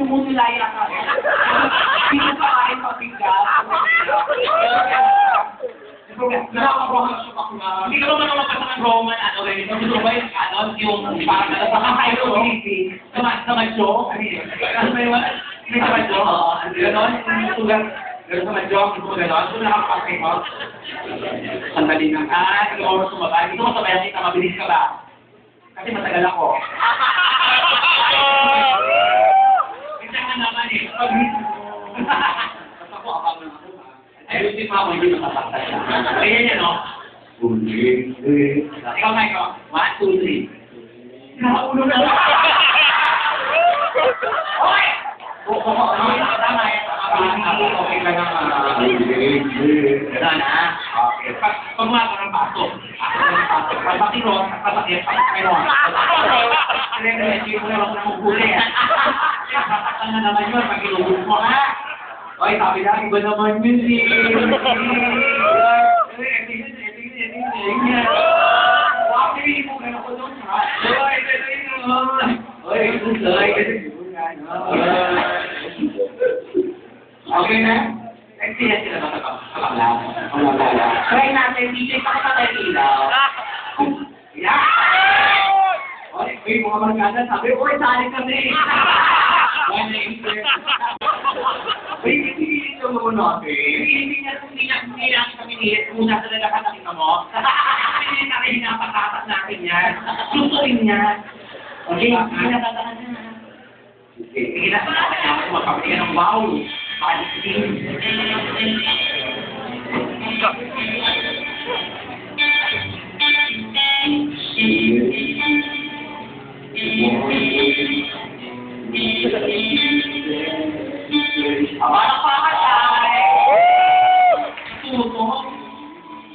namumulaya ka. Hindi mo pa kain pabigat. Hindi ka naman makapasa ng Roman, ano rin. Gusto ba yung, yung parang nakakayo, sa madyo? Ano ba yun? May sa madyo? Ganon? Ganon sa madyo? Gusto mo ganon? Gusto nakakapasay mo? Sandali na. Hindi mo oras sumabay. Gusto mo sabayan kita, mabilis ka ba? Kasi matagal ako. Hindi ka naman eh. Basta ko, abang lang ako. Ay, hindi pa ako hindi makapagtas siya. Kaya yan, no? Ikaw na ikaw. 1, 2, 3. Nakaulo na lang. Hoy! Tama eh. Okay ka naman. Gano'n na. Pag mga parang pasok. Pag makirot, papakit, mayroon. Hindi mo na lang nakuhuli. Papakal na naman yun, pag ilubog mo, ha? Oy, sabi lang, iba naman yun eh. Hindi mo gano'n ko doon, ha? Okay na? Experience sila ba sa kapakla? Try natin, DJ, pakapatay ilaw. Yeah! Oy, mga markada, sabi, oy, sali kami! One name, sir. Uy, hindi ito mo natin. Hindi niya kami nilit. Muna sa lalakan nakita mo. Hindi na rin napatatas natin yan. Susuin niya. Okay, hindi na tatahan niya. Sige na, magpapati ka ng wow. Palitin. Abang